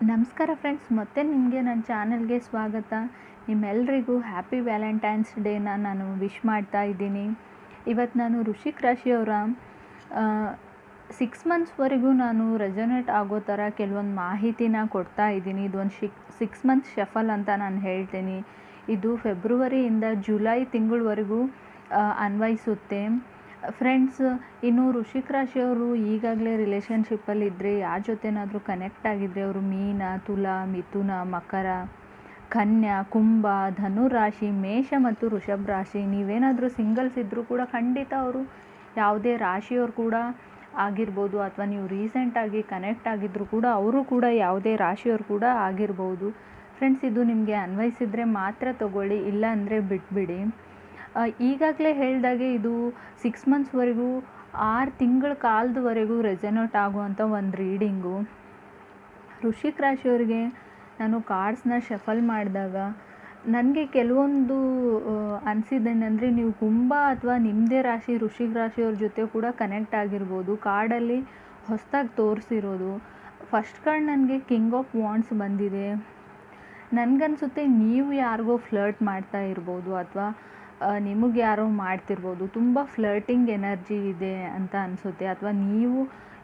ನಮಸ್ಕಾರ ಫ್ರೆಂಡ್ಸ್, ಮತ್ತೆ ನಿಮಗೆ ನನ್ನ ಚಾನಲ್ಗೆ ಸ್ವಾಗತ. ನಿಮ್ಮೆಲ್ಲರಿಗೂ ಹ್ಯಾಪಿ ವ್ಯಾಲೆಂಟೈನ್ಸ್ ಡೇನ ನಾನು ವಿಶ್ ಮಾಡ್ತಾ ಇದ್ದೀನಿ. ಇವತ್ತು ನಾನು ವೃಶ್ಚಿಕ ರಾಶಿಯವರ 6 ಮಂತ್ಸ್ವರೆಗೂ ನಾನು ರೆಸೊನೇಟ್ ಆಗೋ ಥರ ಕೆಲವೊಂದು ಮಾಹಿತಿನ ಕೊಡ್ತಾ ಇದ್ದೀನಿ. ಇದೊಂದು 6 ಮಂತ್ಸ್ ಶಫಲ್ ಅಂತ ನಾನು ಹೇಳ್ತೀನಿ. ಇದು ಫೆಬ್ರವರಿಯಿಂದ ಜುಲೈ ತಿಂಗಳವರೆಗೂ ಅನ್ವಯಿಸುತ್ತೆ. ಫ್ರೆಂಡ್ಸ್, ಇನ್ನು ವೃಶ್ಚಿಕ ರಾಶಿಯವರು ಈಗಾಗಲೇ ರಿಲೇಷನ್ಶಿಪ್ಪಲ್ಲಿದ್ದರೆ, ಯಾರ ಜೊತೆನಾದರೂ ಕನೆಕ್ಟ್ ಆಗಿದ್ದರೆ ಅವರು ಮೀನ, ತುಲಾ, ಮಿಥುನ, ಮಕರ, ಕನ್ಯಾ, ಕುಂಭ, ಧನು ರಾಶಿ, ಮೇಷ ಮತ್ತು ವೃಷಭ ರಾಶಿ. ನೀವೇನಾದರೂ ಸಿಂಗಲ್ಸ್ ಇದ್ದರೂ ಕೂಡ ಖಂಡಿತ ಅವರು ಯಾವುದೇ ರಾಶಿಯವರು ಕೂಡ ಆಗಿರ್ಬೋದು, ಅಥವಾ ನೀವು ರೀಸೆಂಟಾಗಿ ಕನೆಕ್ಟ್ ಆಗಿದ್ದರೂ ಕೂಡ ಅವರು ಕೂಡ ಯಾವುದೇ ರಾಶಿಯವರು ಕೂಡ ಆಗಿರ್ಬೋದು. ಫ್ರೆಂಡ್ಸ್, ಇದು ನಿಮಗೆ ಅನ್ವಯಿಸಿದರೆ ಮಾತ್ರ ತಗೊಳ್ಳಿ, ಇಲ್ಲ ಅಂದರೆ ಬಿಟ್ಬಿಡಿ. ಈಗಾಗಲೇ ಹೇಳಿದಾಗೆ ಇದು 6 ಮಂತ್ಸ್ವರೆಗೂ 6 ತಿಂಗಳ ಕಾಲದವರೆಗೂ ರೆಸೊನೇಟ್ ಆಗುವಂಥ ಒಂದು ರೀಡಿಂಗು. ವೃಶ್ಚಿಕ ರಾಶಿಯವರಿಗೆ ನಾನು ಕಾರ್ಡ್ಸ್ನ ಶಫಲ್ ಮಾಡಿದಾಗ ನನಗೆ ಕೆಲವೊಂದು ಅನಿಸಿದ್ದೇನೆಂದರೆ, ನೀವು ಕುಂಭ ಅಥವಾ ನಿಮ್ಮದೇ ರಾಶಿ ವೃಶ್ಚಿಕ ರಾಶಿಯವ್ರ ಜೊತೆ ಕೂಡ ಕನೆಕ್ಟ್ ಆಗಿರ್ಬೋದು. ಕಾರ್ಡಲ್ಲಿ ಹೊಸದಾಗಿ ತೋರಿಸಿರೋದು ಫಸ್ಟ್ ಕಾರ್ಡ್ ನನಗೆ ಕಿಂಗ್ ಆಫ್ ವಾಂಡ್ಸ್ ಬಂದಿದೆ. ನನಗನ್ಸುತ್ತೆ ನೀವು ಯಾರಿಗೋ ಫ್ಲರ್ಟ್ ಮಾಡ್ತಾ ಇರ್ಬೋದು, ಅಥವಾ ನಿಮಗೆ ಯಾರೋ ಮಾಡ್ತಿರ್ಬೋದು. ತುಂಬ ಫ್ಲರ್ಟಿಂಗ್ ಎನರ್ಜಿ ಇದೆ ಅಂತ ಅನಿಸುತ್ತೆ. ಅಥವಾ ನೀವು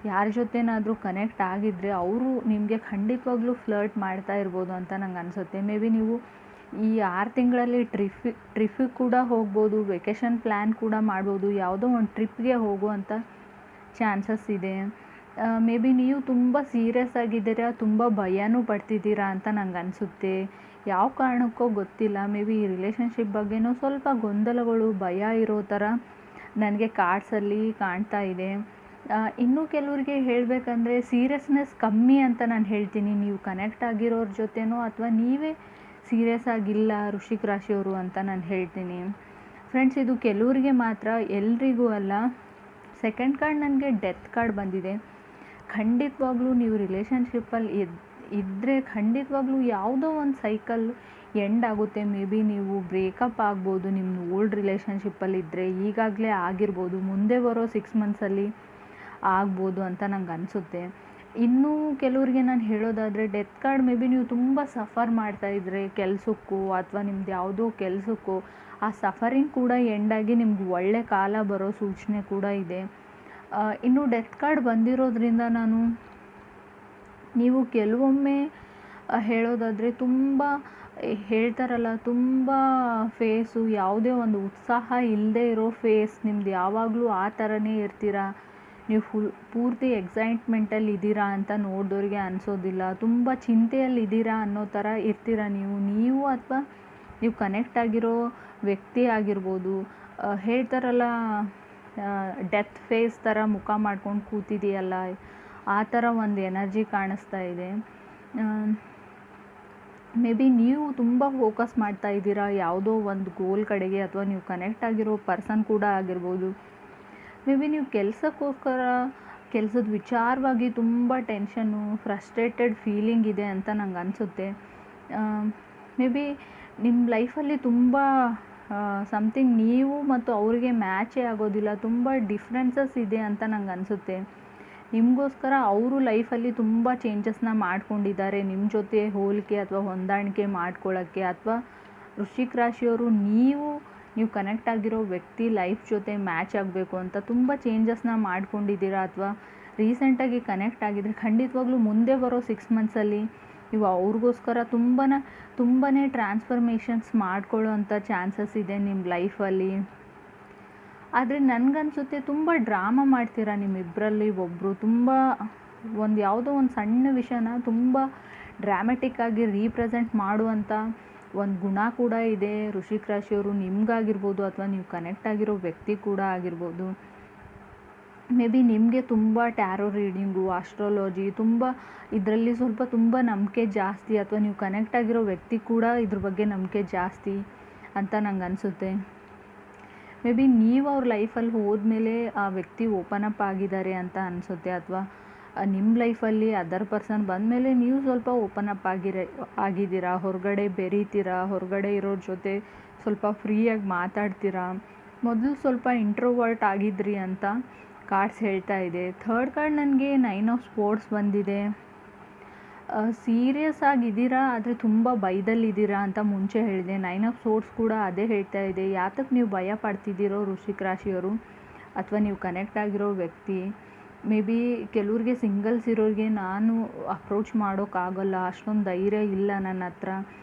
ಯಾರ ಜೊತೆನಾದರೂ ಕನೆಕ್ಟ್ ಆಗಿದ್ದರೆ ಅವರು ನಿಮಗೆ ಖಂಡಿತವಾಗ್ಲೂ ಫ್ಲರ್ಟ್ ಮಾಡ್ತಾ ಇರ್ಬೋದು ಅಂತ ನಂಗೆ ಅನಿಸುತ್ತೆ. ಮೇ ಬಿ ನೀವು ಈ 6 ತಿಂಗಳಲ್ಲಿ ಟ್ರಿಪ್ಪಿಗೆ ಕೂಡ ಹೋಗ್ಬೋದು, ವೆಕೇಷನ್ ಪ್ಲ್ಯಾನ್ ಕೂಡ ಮಾಡ್ಬೋದು, ಯಾವುದೋ ಒಂದು ಟ್ರಿಪ್ಗೆ ಹೋಗುವಂಥ ಚಾನ್ಸಸ್ ಇದೆ. ಮೇ ಬಿ ನೀವು ತುಂಬ ಸೀರಿಯಸ್ ಆಗಿದ್ದೀರಾ, ತುಂಬ ಭಯನೂ ಪಡ್ತಿದ್ದೀರಾ ಅಂತ ನಂಗೆ ಅನಿಸುತ್ತೆ. ಯಾವ ಕಾರಣಕ್ಕೋ ಗೊತ್ತಿಲ್ಲ, ಮೇ ಬಿ ಈ ರಿಲೇಷನ್ಶಿಪ್ ಬಗ್ಗೆನೂ ಸ್ವಲ್ಪ ಗೊಂದಲಗಳು, ಭಯ ಇರೋ ಥರ ನನಗೆ ಕಾರ್ಡ್ಸಲ್ಲಿ ಕಾಣ್ತಾ ಇದೆ. ಇನ್ನೂ ಕೆಲವರಿಗೆ ಹೇಳಬೇಕಂದ್ರೆ ಸೀರಿಯಸ್ನೆಸ್ ಕಮ್ಮಿ ಅಂತ ನಾನು ಹೇಳ್ತೀನಿ. ನೀವು ಕನೆಕ್ಟ್ ಆಗಿರೋರ ಜೊತೆನೋ ಅಥವಾ ನೀವೇ ಸೀರಿಯಸ್ ಆಗಿಲ್ಲ ವೃಶ್ಚಿಕ ರಾಶಿಯವರು ಅಂತ ನಾನು ಹೇಳ್ತೀನಿ. ಫ್ರೆಂಡ್ಸ್, ಇದು ಕೆಲವರಿಗೆ ಮಾತ್ರ, ಎಲ್ರಿಗೂ ಅಲ್ಲ. ಸೆಕೆಂಡ್ ಕಾರ್ಡ್ ನನಗೆ ಡೆತ್ ಕಾರ್ಡ್ ಬಂದಿದೆ. ಖಂಡಿತವಾಗ್ಲೂ ನೀವು ರಿಲೇಷನ್ಶಿಪ್ಪಲ್ಲಿ ಇದ್ದರೆ ಖಂಡಿತವಾಗ್ಲೂ ಯಾವುದೋ ಒಂದು ಸೈಕಲ್ ಎಂಡ್ ಆಗುತ್ತೆ. ಮೇ ಬಿ ನೀವು ಬ್ರೇಕಪ್ ಆಗ್ಬೋದು, ನಿಮ್ಮ ಓಲ್ಡ್ ರಿಲೇಷನ್ಶಿಪ್ಪಲ್ಲಿದ್ದರೆ ಈಗಾಗಲೇ ಆಗಿರ್ಬೋದು, ಮುಂದೆ ಬರೋ 6 ಮಂತ್ಸಲ್ಲಿ ಆಗ್ಬೋದು ಅಂತ ನಂಗೆ ಅನಿಸುತ್ತೆ. ಇನ್ನೂ ಕೆಲವರಿಗೆ ನಾನು ಹೇಳೋದಾದರೆ, ಡೆತ್ ಕಾರ್ಡ್ ಮೇ ಬಿ ನೀವು ತುಂಬ ಸಫರ್ ಮಾಡ್ತಾಯಿದ್ರೆ ಕೆಲಸಕ್ಕೂ ಅಥವಾ ನಿಮ್ದು ಯಾವುದೋ ಕೆಲಸಕ್ಕೋ, ಆ ಸಫರಿಂಗ್ ಕೂಡ ಎಂಡಾಗಿ ನಿಮ್ಗೆ ಒಳ್ಳೆ ಕಾಲ ಬರೋ ಸೂಚನೆ ಕೂಡ ಇದೆ. ಇನ್ನು ಡೆತ್ ಕಾರ್ಡ್ ಬಂದಿರೋದ್ರಿಂದ ನೀವು ಕೆಲವೊಮ್ಮೆ ಹೇಳೋದಾದರೆ ತುಂಬ ಹೇಳ್ತಾರಲ್ಲ, ತುಂಬ ಫೇಸು ಯಾವುದೇ ಒಂದು ಉತ್ಸಾಹ ಇಲ್ಲದೆ ಇರೋ ಫೇಸ್ ನಿಮ್ದು, ಯಾವಾಗಲೂ ಆ ಥರನೇ ಇರ್ತೀರ. ನೀವು ಪೂರ್ತಿ ಎಕ್ಸೈಟ್ಮೆಂಟಲ್ಲಿ ಇದ್ದೀರಾ ಅಂತ ನೋಡಿದವ್ರಿಗೆ ಅನಿಸೋದಿಲ್ಲ. ತುಂಬ ಚಿಂತೆಯಲ್ಲಿದ್ದೀರಾ ಅನ್ನೋ ಥರ ಇರ್ತೀರ ನೀವು ಅಥವಾ ನೀವು ಕನೆಕ್ಟ್ ಆಗಿರೋ ವ್ಯಕ್ತಿ ಆಗಿರ್ಬೋದು. ಹೇಳ್ತಾರಲ್ಲ, ಡೆತ್ ಫೇಸ್ ಥರ ಮುಖ ಮಾಡ್ಕೊಂಡು ಕೂತಿದೆಯಲ್ಲ, ಆ ಥರ ಒಂದು ಎನರ್ಜಿ ಕಾಣಿಸ್ತಾ ಇದೆ. ಮೇ ಬಿ ನೀವು ತುಂಬ ಫೋಕಸ್ ಮಾಡ್ತಾ ಇದ್ದೀರಾ ಯಾವುದೋ ಒಂದು ಗೋಲ್ ಕಡೆಗೆ, ಅಥವಾ ನೀವು ಕನೆಕ್ಟ್ ಆಗಿರೋ ಪರ್ಸನ್ ಕೂಡ ಆಗಿರ್ಬೋದು. ಮೇ ಬಿ ನೀವು ಕೆಲಸಕ್ಕೋಸ್ಕರ, ಕೆಲಸದ ವಿಚಾರವಾಗಿ ತುಂಬ ಟೆನ್ಷನ್ನು, ಫ್ರಸ್ಟ್ರೇಟೆಡ್ ಫೀಲಿಂಗ್ ಇದೆ ಅಂತ ನಂಗೆ ಅನಿಸುತ್ತೆ. ಮೇ ಬಿ ನಿಮ್ಮ ಲೈಫಲ್ಲಿ ತುಂಬ ಸಮಥಿಂಗ್ ನೀವು ಮತ್ತು ಅವರಿಗೆ ಮ್ಯಾಚೇ ಆಗೋದಿಲ್ಲ, ತುಂಬ ಡಿಫ್ರೆನ್ಸಸ್ ಇದೆ ಅಂತ ನಂಗೆ ಅನಿಸುತ್ತೆ. ನಿಮಗೋಸ್ಕರ ಅವರು ಲೈಫಲ್ಲಿ ತುಂಬ ಚೇಂಜಸ್ನ ಮಾಡ್ಕೊಂಡಿದ್ದಾರೆ, ನಿಮ್ಮ ಜೊತೆ ಹೋಲಿಕೆ ಅಥವಾ ಹೊಂದಾಣಿಕೆ ಮಾಡ್ಕೊಳ್ಳೋಕ್ಕೆ. ಅಥವಾ ವೃಶ್ಚಿಕ ರಾಶಿಯವರು ನೀವು ಕನೆಕ್ಟ್ ಆಗಿರೋ ವ್ಯಕ್ತಿ ಲೈಫ್ ಜೊತೆ ಮ್ಯಾಚ್ ಆಗಬೇಕು ಅಂತ ತುಂಬ ಚೇಂಜಸ್ನ ಮಾಡ್ಕೊಂಡಿದ್ದೀರಾ. ಅಥವಾ ರೀಸೆಂಟಾಗಿ ಕನೆಕ್ಟ್ ಆಗಿದ್ರೆ ಖಂಡಿತವಾಗ್ಲೂ ಮುಂದೆ ಬರೋ 6 ಮಂತ್ಸಲ್ಲಿ ನೀವು ಅವ್ರಿಗೋಸ್ಕರ ತುಂಬಾ ಟ್ರಾನ್ಸ್ಫರ್ಮೇಷನ್ಸ್ ಮಾಡ್ಕೊಳ್ಳೋ ಅಂಥ ಚಾನ್ಸಸ್ ಇದೆ ನಿಮ್ಮ ಲೈಫಲ್ಲಿ. ಆದರೆ ನನಗನ್ಸುತ್ತೆ ತುಂಬ ಡ್ರಾಮಾ ಮಾಡ್ತೀರಾ ನಿಮ್ಮಿಬ್ಬರಲ್ಲಿ ಒಬ್ಬರು. ತುಂಬ ಯಾವುದೋ ಒಂದು ಸಣ್ಣ ವಿಷಯನ ತುಂಬ ಡ್ರಾಮ್ಯಾಟಿಕ್ಕಾಗಿ ರೀಪ್ರೆಸೆಂಟ್ ಮಾಡುವಂಥ ಒಂದು ಗುಣ ಕೂಡ ಇದೆ ವೃಶ್ಚಿಕ ರಾಶಿಯವರು, ನಿಮ್ಗಾಗಿರ್ಬೋದು ಅಥವಾ ನೀವು ಕನೆಕ್ಟ್ ಆಗಿರೋ ವ್ಯಕ್ತಿ ಕೂಡ ಆಗಿರ್ಬೋದು. ಮೇ ಬಿ ನಿಮಗೆ ತುಂಬ ಟ್ಯಾರೋ ರೀಡಿಂಗು, ಆಸ್ಟ್ರಾಲಜಿ ಇದರಲ್ಲಿ ತುಂಬ ನಂಬಿಕೆ ಜಾಸ್ತಿ, ಅಥವಾ ನೀವು ಕನೆಕ್ಟ್ ಆಗಿರೋ ವ್ಯಕ್ತಿ ಕೂಡ ಇದ್ರ ಬಗ್ಗೆ ನಂಬಿಕೆ ಜಾಸ್ತಿ ಅಂತ ನಂಗೆ ಅನಿಸುತ್ತೆ. ಮೇ ಬಿ ನೀವು ಅವ್ರ ಲೈಫಲ್ಲಿ ಹೋದ್ಮೇಲೆ ಆ ವ್ಯಕ್ತಿ ಓಪನ್ ಅಪ್ ಆಗಿದ್ದಾರೆ ಅಂತ ಅನಿಸುತ್ತೆ. ಅಥವಾ ನಿಮ್ಮ ಲೈಫಲ್ಲಿ ಅದರ್ ಪರ್ಸನ್ ಬಂದಮೇಲೆ ನೀವು ಸ್ವಲ್ಪ ಓಪನ್ ಅಪ್ ಆಗಿದ್ದೀರಾ, ಹೊರಗಡೆ ಬೆರೀತೀರಾ, ಹೊರಗಡೆ ಇರೋರ ಜೊತೆ ಸ್ವಲ್ಪ ಫ್ರೀಯಾಗಿ ಮಾತಾಡ್ತೀರಾ. ಮೊದಲು ಸ್ವಲ್ಪ ಇಂಟ್ರೋವರ್ಟ್ ಆಗಿದ್ರಿ ಅಂತ ಕಾರ್ಡ್ಸ್ ಹೇಳ್ತಾ ಇದೆ. ಥರ್ಡ್ ಕಾರ್ಡ್ ನನಗೆ 9 ಆಫ್ ಸ್ಪೋರ್ಟ್ಸ್ ಬಂದಿದೆ. ಸೀರಿಯಸ್ ಆಗಿದ್ದೀರಾ, ಆದರೆ ತುಂಬ ಭಯದಲ್ಲಿದ್ದೀರಾ ಅಂತ ಮುಂಚೆ ಹೇಳಿದೆ. 9 ಆಫ್ ಸೋರ್ಡ್ಸ್ ಕೂಡ ಅದೇ ಹೇಳ್ತಾ ಇದೆ. ಯಾತಕ್ಕೆ ನೀವು ಭಯ ಪಡ್ತಿದ್ದೀರೋ ವೃಶ್ಚಿಕ ರಾಶಿಯವರು, ಅಥವಾ ನೀವು ಕನೆಕ್ಟ್ ಆಗಿರೋ ವ್ಯಕ್ತಿ, ಮೇ ಬಿ ಕೆಲವ್ರಿಗೆ ಸಿಂಗಲ್ಸ್ ಇರೋರಿಗೆ ನಾನು ಅಪ್ರೋಚ್ ಮಾಡೋಕ್ಕಾಗಲ್ಲ, ಅಷ್ಟೊಂದು ಧೈರ್ಯ ಇಲ್ಲ ನನ್ನ ಹತ್ರ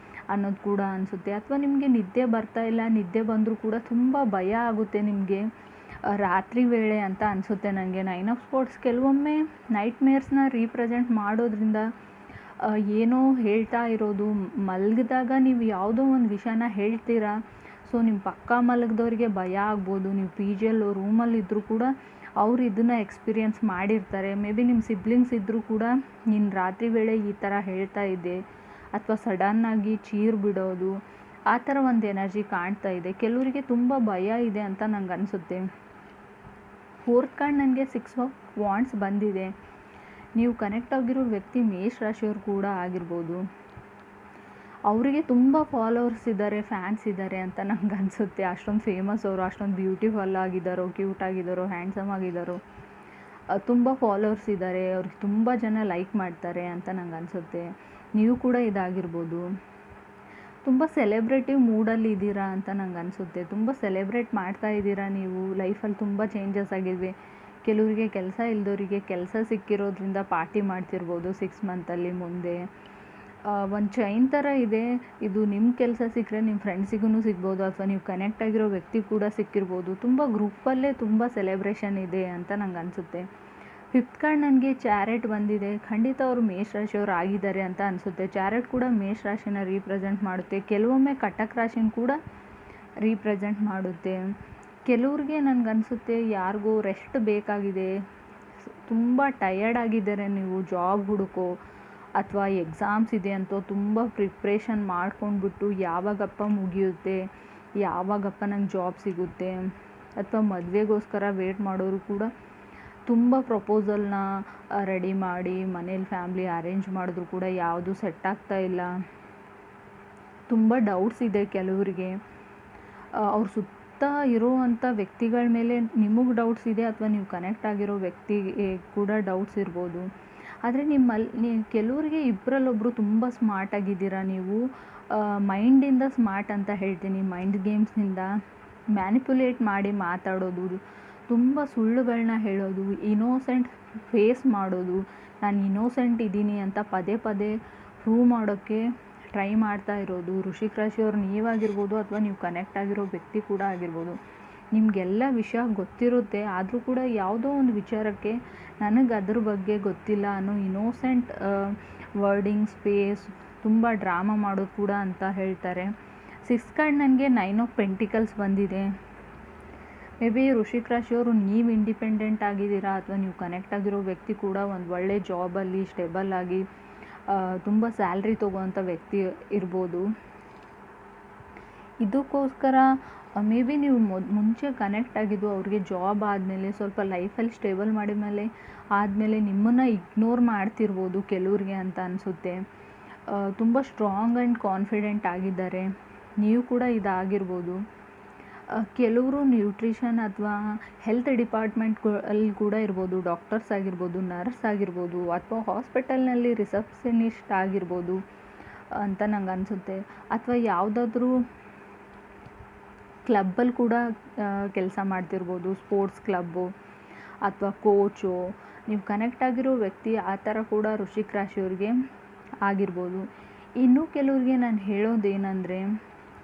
ಅನ್ನೋದು ಕೂಡ ಅನಿಸುತ್ತೆ. ಅಥವಾ ನಿಮಗೆ ನಿದ್ದೆ ಬರ್ತಾ ಇಲ್ಲ, ನಿದ್ದೆ ಬಂದರೂ ಕೂಡ ತುಂಬ ಭಯ ಆಗುತ್ತೆ ನಿಮಗೆ ರಾತ್ರಿ ವೇಳೆ ಅಂತ ಅನಿಸುತ್ತೆ ನನಗೆ. 9 ಆಫ್ ಸ್ಪೋರ್ಟ್ಸ್ ಕೆಲವೊಮ್ಮೆ ನೈಟ್ ಮೇರ್ಸ್ನ ರೀಪ್ರೆಸೆಂಟ್ ಮಾಡೋದ್ರಿಂದ ಏನೋ ಹೇಳ್ತಾ ಇರೋದು, ಮಲಗಿದಾಗ ನೀವು ಯಾವುದೋ ಒಂದು ವಿಷಯನ ಹೇಳ್ತೀರಾ, ಸೊ ನಿಮ್ಮ ಪಕ್ಕ ಮಲಗಿದವ್ರಿಗೆ ಭಯ ಆಗ್ಬೋದು. ನೀವು ಪಿ ಜಿಯಲ್ಲೋ ರೂಮಲ್ಲಿದ್ದರೂ ಕೂಡ ಅವ್ರು ಇದನ್ನು ಎಕ್ಸ್ಪೀರಿಯೆನ್ಸ್ ಮಾಡಿರ್ತಾರೆ. ಮೇ ಬಿ ನಿಮ್ಮ ಸಿಬ್ಲಿಂಗ್ಸ್ ಇದ್ದರೂ ಕೂಡ ನೀನು ರಾತ್ರಿ ವೇಳೆ ಈ ಥರ ಹೇಳ್ತಾ ಇದ್ದೆ, ಅಥವಾ ಸಡನ್ನಾಗಿ ಚೀರ್ ಬಿಡೋದು, ಆ ಥರ ಒಂದು ಎನರ್ಜಿ ಕಾಣ್ತಾ ಇದೆ. ಕೆಲವರಿಗೆ ತುಂಬ ಭಯ ಇದೆ ಅಂತ ನಂಗೆ ಅನಿಸುತ್ತೆ. ಫೋರ್ತ್ ಕಾರ್ಡ್ ನನಗೆ 6 ಆಫ್ ವಾಂಡ್ಸ್ ಬಂದಿದೆ. ನೀವು ಕನೆಕ್ಟ್ ಆಗಿರೋ ವ್ಯಕ್ತಿ ಮೇಷ ರಾಶಿಯವ್ರು ಕೂಡ ಆಗಿರ್ಬೋದು. ಅವರಿಗೆ ತುಂಬ ಫಾಲೋವರ್ಸ್ ಇದ್ದಾರೆ, ಫ್ಯಾನ್ಸ್ ಇದ್ದಾರೆ ಅಂತ ನಂಗೆ ಅನಿಸುತ್ತೆ. ಅಷ್ಟೊಂದು ಫೇಮಸ್ ಅವರು, ಅಷ್ಟೊಂದು ಬ್ಯೂಟಿಫುಲ್ ಆಗಿದ್ದಾರೋ, ಕ್ಯೂಟ್ ಆಗಿದ್ದಾರೋ, ಹ್ಯಾಂಡ್ಸಮ್ ಆಗಿದ್ದಾರೋ, ತುಂಬ ಫಾಲೋವರ್ಸ್ ಇದ್ದಾರೆ, ಅವ್ರಿಗೆ ತುಂಬ ಜನ ಲೈಕ್ ಮಾಡ್ತಾರೆ ಅಂತ ನಂಗೆ ಅನಿಸುತ್ತೆ. ನೀವು ಕೂಡ ಇದಾಗಿರ್ಬೋದು. ತುಂಬ ಸೆಲೆಬ್ರೇಟಿವ್ ಮೂಡಲ್ಲಿ ಇದ್ದೀರಾ ಅಂತ ನಂಗೆ ಅನಿಸುತ್ತೆ. ತುಂಬ ಸೆಲೆಬ್ರೇಟ್ ಮಾಡ್ತಾ ಇದ್ದೀರಾ ನೀವು. ಲೈಫಲ್ಲಿ ತುಂಬ ಚೇಂಜಸ್ ಆಗಿವೆ. ಕೆಲವರಿಗೆ ಕೆಲಸ ಇಲ್ದವರಿಗೆ ಕೆಲಸ ಸಿಕ್ಕಿರೋದ್ರಿಂದ ಪಾರ್ಟಿ ಮಾಡ್ತಿರ್ಬೋದು 6 ಮಂತಲ್ಲಿ. ಮುಂದೆ ಒಂದು ಚೈನ್ ಥರ ಇದೆ, ಇದು ನಿಮ್ಮ ಕೆಲಸ ಸಿಕ್ಕರೆ ನಿಮ್ಮ ಫ್ರೆಂಡ್ಸಿಗೂ ಸಿಗ್ಬೋದು, ಅಥವಾ ನೀವು ಕನೆಕ್ಟ್ ಆಗಿರೋ ವ್ಯಕ್ತಿ ಕೂಡ ಸಿಕ್ಕಿರ್ಬೋದು. ತುಂಬ ಗ್ರೂಪಲ್ಲೇ ತುಂಬ ಸೆಲೆಬ್ರೇಷನ್ ಇದೆ ಅಂತ ನಂಗೆ ಅನಿಸುತ್ತೆ. 5th ಕಾರ್ಡ್ ನನಗೆ ಚಾರೆಟ್ ಬಂದಿದೆ. ಖಂಡಿತ ಅವರು ಮೇಷ ರಾಶಿಯವರು ಆಗಿದ್ದಾರೆ ಅಂತ ಅನಿಸುತ್ತೆ. ಚಾರೆಟ್ ಕೂಡ ಮೇಷ ರಾಶಿನ ರೀಪ್ರೆಸೆಂಟ್ ಮಾಡುತ್ತೆ. ಕೆಲವೊಮ್ಮೆ ಕಟಕ್ ರಾಶಿನ ಕೂಡ ರೀಪ್ರೆಸೆಂಟ್ ಮಾಡುತ್ತೆ. ಕೆಲವ್ರಿಗೆ ನನಗನ್ಸುತ್ತೆ ಯಾರಿಗೋ ರೆಸ್ಟ್ ಬೇಕಾಗಿದೆ, ತುಂಬ ಟಯರ್ಡ್ ಆಗಿದ್ದಾರೆ ನೀವು, ಜಾಬ್ ಹುಡುಕೋ ಅಥವಾ ಎಕ್ಸಾಮ್ಸ್ ಇದೆ ಅಂತ ತುಂಬ ಪ್ರಿಪ್ರೇಷನ್ ಮಾಡ್ಕೊಂಡ್ಬಿಟ್ಟು ಯಾವಾಗಪ್ಪ ಮುಗಿಯುತ್ತೆ, ಯಾವಾಗಪ್ಪ ನಂಗೆ ಜಾಬ್ ಸಿಗುತ್ತೆ, ಅಥವಾ ಮದುವೆಗೋಸ್ಕರ ವೇಟ್ ಮಾಡೋರು ಕೂಡ ತುಂಬ ಪ್ರಪೋಸಲ್ನ ರೆಡಿ ಮಾಡಿ ಮನೇಲಿ ಫ್ಯಾಮ್ಲಿ ಅರೇಂಜ್ ಮಾಡಿದ್ರು ಕೂಡ ಯಾವುದು ಸೆಟ್ ಆಗ್ತಾ ಇಲ್ಲ. ತುಂಬ ಡೌಟ್ಸ್ ಇದೆ ಕೆಲವರಿಗೆ. ಅವ್ರ ಸುತ್ತ ಇರೋವಂಥ ವ್ಯಕ್ತಿಗಳ ಮೇಲೆ ನಿಮಗೆ ಡೌಟ್ಸ್ ಇದೆ, ಅಥವಾ ನೀವು ಕನೆಕ್ಟ್ ಆಗಿರೋ ವ್ಯಕ್ತಿಗೆ ಕೂಡ ಡೌಟ್ಸ್ ಇರ್ಬೋದು. ಆದರೆ ಕೆಲವರಿಗೆ ಇಬ್ಬರಲ್ಲೊಬ್ಬರು ತುಂಬ ಸ್ಮಾರ್ಟ್ ಆಗಿದ್ದೀರಾ ನೀವು. ಮೈಂಡಿಂದ ಸ್ಮಾರ್ಟ್ ಅಂತ ಹೇಳ್ತೀನಿ. ಮೈಂಡ್ ಗೇಮ್ಸ್ನಿಂದ ಮ್ಯಾನಿಪುಲೇಟ್ ಮಾಡಿ ಮಾತಾಡೋದು, ತುಂಬ ಸುಳ್ಳುಗಳನ್ನ ಹೇಳೋದು, ಇನೋಸೆಂಟ್ ಫೇಸ್ ಮಾಡೋದು, ನಾನು ಇನೋಸೆಂಟ್ ಇದ್ದೀನಿ ಅಂತ ಪದೇ ಪದೇ ಪ್ರೂವ್ ಮಾಡೋಕ್ಕೆ ಟ್ರೈ ಮಾಡ್ತಾ ಇರೋದು. ವೃಶ್ಚಿಕ ರಾಶಿಯವ್ರು ನೀವಾಗಿರ್ಬೋದು, ಅಥವಾ ನೀವು ಕನೆಕ್ಟ್ ಆಗಿರೋ ವ್ಯಕ್ತಿ ಕೂಡ ಆಗಿರ್ಬೋದು. ನಿಮಗೆಲ್ಲ ವಿಷಯ ಗೊತ್ತಿರುತ್ತೆ, ಆದರೂ ಕೂಡ ಯಾವುದೋ ಒಂದು ವಿಚಾರಕ್ಕೆ ನನಗೆ ಅದ್ರ ಬಗ್ಗೆ ಗೊತ್ತಿಲ್ಲ ಅನ್ನೋ ಇನೋಸೆಂಟ್ ವರ್ಡಿಂಗ್ ಸ್ಪೇಸ್, ತುಂಬ ಡ್ರಾಮಾ ಮಾಡೋದು ಕೂಡ ಅಂತ ಹೇಳ್ತಾರೆ. 6th ಕಾರ್ಡ್ ನನಗೆ 9 ಆಫ್ ಪೆಂಟಿಕಲ್ಸ್ ಬಂದಿದೆ. ಮೇ ಬಿ ವೃಶ್ಚಿಕ ರಾಶಿಯವರು ನೀವು ಇಂಡಿಪೆಂಡೆಂಟ್ ಆಗಿದ್ದೀರಾ, ಅಥವಾ ನೀವು ಕನೆಕ್ಟ್ ಆಗಿರೋ ವ್ಯಕ್ತಿ ಕೂಡ ಒಂದು ಒಳ್ಳೆ ಜಾಬಲ್ಲಿ ಸ್ಟೇಬಲ್ ಆಗಿ ತುಂಬ ಸ್ಯಾಲ್ರಿ ತೊಗೋವಂಥ ವ್ಯಕ್ತಿ ಇರ್ಬೋದು. ಇದಕ್ಕೋಸ್ಕರ ಮೇ ಬಿ ನೀವು ಮುಂಚೆ ಕನೆಕ್ಟ್ ಆಗಿದ್ದು ಅವ್ರಿಗೆ ಜಾಬ್ ಆದಮೇಲೆ, ಸ್ವಲ್ಪ ಲೈಫಲ್ಲಿ ಸ್ಟೇಬಲ್ ಮಾಡಿದ ಮೇಲೆ ಆದಮೇಲೆ ನಿಮ್ಮನ್ನು ಇಗ್ನೋರ್ ಮಾಡ್ತಿರ್ಬೋದು ಕೆಲವ್ರಿಗೆ ಅಂತ ಅನಿಸುತ್ತೆ. ತುಂಬ ಸ್ಟ್ರಾಂಗ್ ಆ್ಯಂಡ್ ಕಾನ್ಫಿಡೆಂಟ್ ಆಗಿದ್ದಾರೆ. ನೀವು ಕೂಡ ಇದಾಗಿರ್ಬೋದು. ಕೆಲವರು ನ್ಯೂಟ್ರಿಷನ್ ಅಥವಾ ಹೆಲ್ತ್ ಡಿಪಾರ್ಟ್ಮೆಂಟ್ಗಳಲ್ಲಿ ಕೂಡ ಇರ್ಬೋದು, ಡಾಕ್ಟರ್ಸ್ ಆಗಿರ್ಬೋದು, ನರ್ಸ್ ಆಗಿರ್ಬೋದು, ಅಥವಾ ಹಾಸ್ಪಿಟಲ್ನಲ್ಲಿ ರಿಸೆಪ್ಷನಿಸ್ಟ್ ಆಗಿರ್ಬೋದು ಅಂತ ನಂಗೆ ಅನಿಸುತ್ತೆ. ಅಥವಾ ಯಾವುದಾದ್ರೂ ಕ್ಲಬ್ಬಲ್ಲಿ ಕೂಡ ಕೆಲಸ ಮಾಡ್ತಿರ್ಬೋದು, ಸ್ಪೋರ್ಟ್ಸ್ ಕ್ಲಬ್ಬು ಅಥವಾ ಕೋಚು. ನೀವು ಕನೆಕ್ಟ್ ಆಗಿರೋ ವ್ಯಕ್ತಿ ಆ ಥರ ಕೂಡ ವೃಶ್ಚಿಕ ರಾಶಿಯವ್ರಿಗೆ ಆಗಿರ್ಬೋದು. ಇನ್ನೂ ಕೆಲವ್ರಿಗೆ ನಾನು ಹೇಳೋದೇನೆಂದರೆ,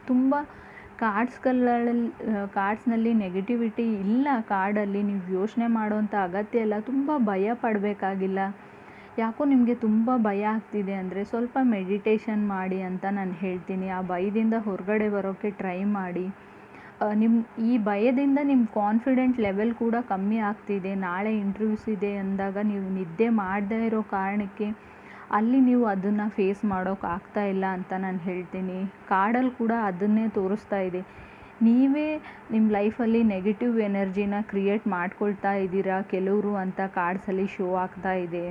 ತುಂಬ ಕಾರ್ಡ್ಸ್ನಲ್ಲಿ ನೆಗೆಟಿವಿಟಿ ಇಲ್ಲ. ಕಾರ್ಡಲ್ಲಿ ನೀವು ಯೋಚನೆ ಮಾಡೋವಂಥ ಅಗತ್ಯ ಇಲ್ಲ, ತುಂಬ ಭಯ ಪಡಬೇಕಾಗಿಲ್ಲ. ಯಾಕೋ ನಿಮಗೆ ತುಂಬ ಭಯ ಆಗ್ತಿದೆ ಅಂದರೆ ಸ್ವಲ್ಪ ಮೆಡಿಟೇಷನ್ ಮಾಡಿ ಅಂತ ನಾನು ಹೇಳ್ತೀನಿ. ಆ ಭಯದಿಂದ ಹೊರಗಡೆ ಬರೋಕ್ಕೆ ಟ್ರೈ ಮಾಡಿ. ಈ ಭಯದಿಂದ ನಿಮ್ಮ ಕಾನ್ಫಿಡೆಂಟ್ ಲೆವೆಲ್ ಕೂಡ ಕಮ್ಮಿ ಆಗ್ತಿದೆ. ನಾಳೆ ಇಂಟರ್ವ್ಯೂಸ್ ಇದೆ ಅಂದಾಗ ನೀವು ನಿದ್ದೆ ಮಾಡದೇ ಇರೋ ಕಾರಣಕ್ಕೆ ಅಲ್ಲಿ ನೀವು ಅದನ್ನು ಫೇಸ್ ಮಾಡೋಕ್ಕಾಗ್ತಾ ಇಲ್ಲ ಅಂತ ನಾನು ಹೇಳ್ತೀನಿ. ಕಾರ್ಡಲ್ಲಿ ಕೂಡ ಅದನ್ನೇ ತೋರಿಸ್ತಾ ಇದೆ. ನೀವೇ ನಿಮ್ಮ ಲೈಫಲ್ಲಿ ನೆಗೆಟಿವ್ ಎನರ್ಜಿನ ಕ್ರಿಯೇಟ್ ಮಾಡ್ಕೊಳ್ತಾ ಇದ್ದೀರಾ ಕೆಲವರು ಅಂತ ಕಾರ್ಡ್ಸಲ್ಲಿ ಶೋ ಆಗ್ತಾ ಇದೆ.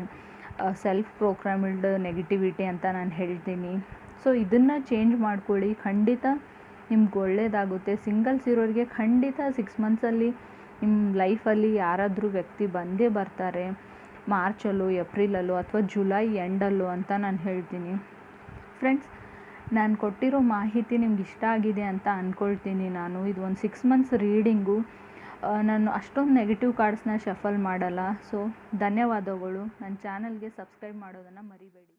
ಸೆಲ್ಫ್ ಪ್ರೋಗ್ರಾಮ್ಡ್ ನೆಗೆಟಿವಿಟಿ ಅಂತ ನಾನು ಹೇಳ್ತೀನಿ. ಸೊ ಇದನ್ನು ಚೇಂಜ್ ಮಾಡ್ಕೊಳ್ಳಿ, ಖಂಡಿತ ನಿಮ್ಗೆ ಒಳ್ಳೆಯದಾಗುತ್ತೆ. ಸಿಂಗಲ್ಸ್ ಇರೋರಿಗೆ ಖಂಡಿತ 6 ಮಂತ್ಸಲ್ಲಿ ನಿಮ್ಮ ಲೈಫಲ್ಲಿ ಯಾರಾದರೂ ವ್ಯಕ್ತಿ ಬಂದೇ ಬರ್ತಾರೆ. ಮಾರ್ಚಲ್ಲೋ ಏಪ್ರಿಲಲ್ಲೋ ಅಥವಾ ಜುಲೈ ಎಂಡಲ್ಲೋ ಅಂತ ನಾನು ಹೇಳ್ತೀನಿ. ಫ್ರೆಂಡ್ಸ್, ನಾನು ಕೊಟ್ಟಿರೋ ಮಾಹಿತಿ ನಿಮ್ಗೆ ಇಷ್ಟ ಆಗಿದೆ ಅಂತ ಅಂದ್ಕೊಳ್ತೀನಿ. ಇದು ಒಂದು 6 ಮಂತ್ಸ್ ರೀಡಿಂಗು. ನಾನು ಅಷ್ಟೊಂದು ನೆಗೆಟಿವ್ ಕಾರ್ಡ್ಸ್ನ ಶಫಲ್ ಮಾಡಲ್ಲ. ಸೊ ಧನ್ಯವಾದಗಳು. ನನ್ನ ಚಾನಲ್ಗೆ ಸಬ್ಸ್ಕ್ರೈಬ್ ಮಾಡೋದನ್ನು ಮರಿಬೇಡಿ.